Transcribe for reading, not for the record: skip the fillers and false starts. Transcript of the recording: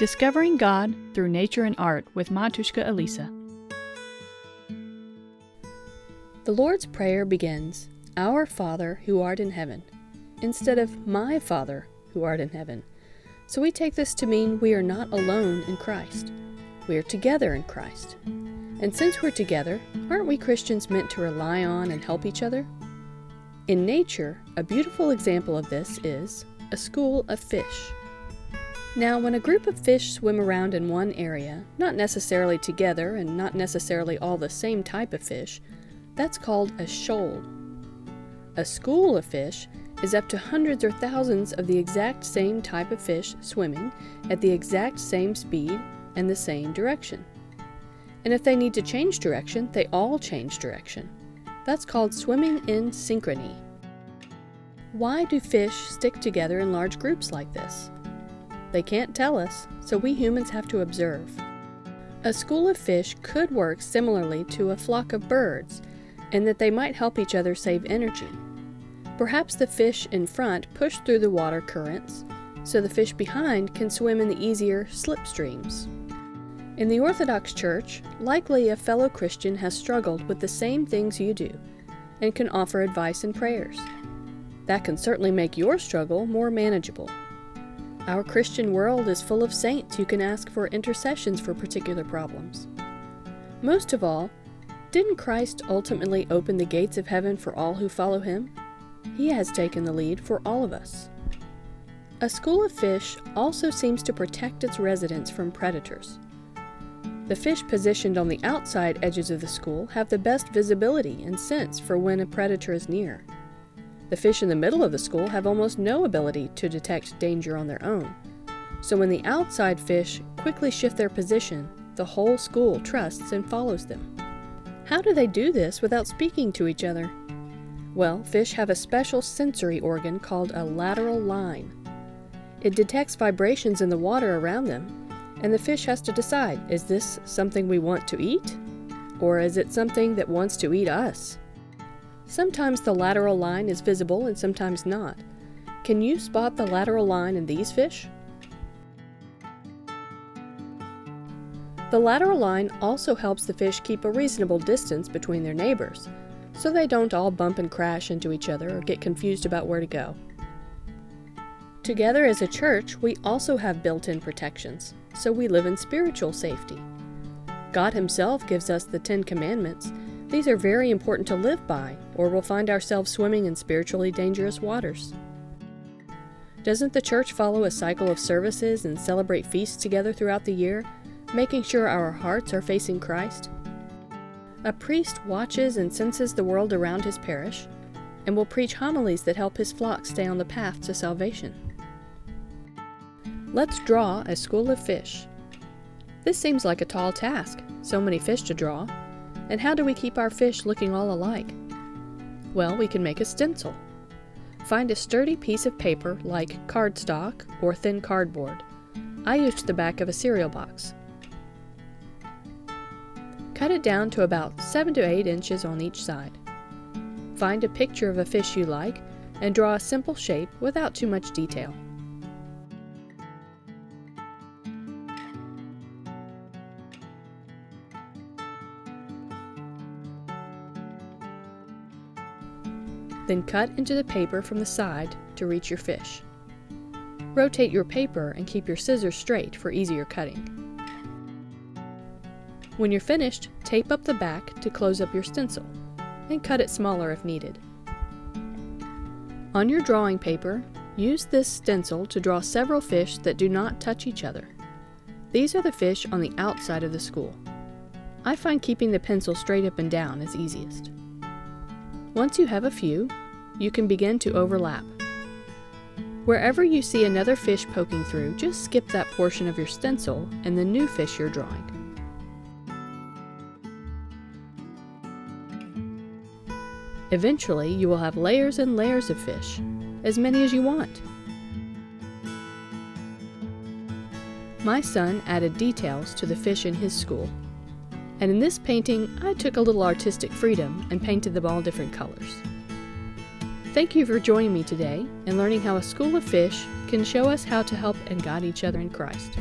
Discovering God Through Nature and Art with Matushka Elesa. The Lord's Prayer begins, "Our Father who art in heaven," instead of "My Father who art in heaven." So we take this to mean we are not alone in Christ. We are together in Christ. And since we're together, aren't we Christians meant to rely on and help each other? In nature, a beautiful example of this is a school of fish. Now, when a group of fish swim around in one area, not necessarily together and not necessarily all the same type of fish, that's called a shoal. A school of fish is up to hundreds or thousands of the exact same type of fish swimming at the exact same speed and the same direction. And if they need to change direction, they all change direction. That's called swimming in synchrony. Why do fish stick together in large groups like this? They can't tell us, so we humans have to observe. A school of fish could work similarly to a flock of birds, in that they might help each other save energy. Perhaps the fish in front push through the water currents, so the fish behind can swim in the easier slipstreams. In the Orthodox Church, likely a fellow Christian has struggled with the same things you do, and can offer advice and prayers. That can certainly make your struggle more manageable. Our Christian world is full of saints who can ask for intercessions for particular problems. Most of all, didn't Christ ultimately open the gates of heaven for all who follow him? He has taken the lead for all of us. A school of fish also seems to protect its residents from predators. The fish positioned on the outside edges of the school have the best visibility and sense for when a predator is near. The fish in the middle of the school have almost no ability to detect danger on their own. So when the outside fish quickly shift their position, the whole school trusts and follows them. How do they do this without speaking to each other? Well, fish have a special sensory organ called a lateral line. It detects vibrations in the water around them, and the fish has to decide, is this something we want to eat? Or is it something that wants to eat us? Sometimes the lateral line is visible and sometimes not. Can you spot the lateral line in these fish? The lateral line also helps the fish keep a reasonable distance between their neighbors, so they don't all bump and crash into each other or get confused about where to go. Together as a church, we also have built-in protections, so we live in spiritual safety. God Himself gives us the 10 Commandments. These are very important to live by, or we'll find ourselves swimming in spiritually dangerous waters. Doesn't the church follow a cycle of services and celebrate feasts together throughout the year, making sure our hearts are facing Christ? A priest watches and senses the world around his parish, and will preach homilies that help his flock stay on the path to salvation. Let's draw a school of fish. This seems like a tall task, so many fish to draw. And how do we keep our fish looking all alike? Well, we can make a stencil. Find a sturdy piece of paper like cardstock or thin cardboard. I used the back of a cereal box. Cut it down to about 7 to 8 inches on each side. Find a picture of a fish you like and draw a simple shape without too much detail. Then cut into the paper from the side to reach your fish. Rotate your paper and keep your scissors straight for easier cutting. When you're finished, tape up the back to close up your stencil, and cut it smaller if needed. On your drawing paper, use this stencil to draw several fish that do not touch each other. These are the fish on the outside of the school. I find keeping the pencil straight up and down is easiest. Once you have a few, you can begin to overlap. Wherever you see another fish poking through, just skip that portion of your stencil and the new fish you're drawing. Eventually, you will have layers and layers of fish, as many as you want. My son added details to the fish in his school. And in this painting, I took a little artistic freedom and painted them all different colors. Thank you for joining me today and learning how a school of fish can show us how to help and guide each other in Christ.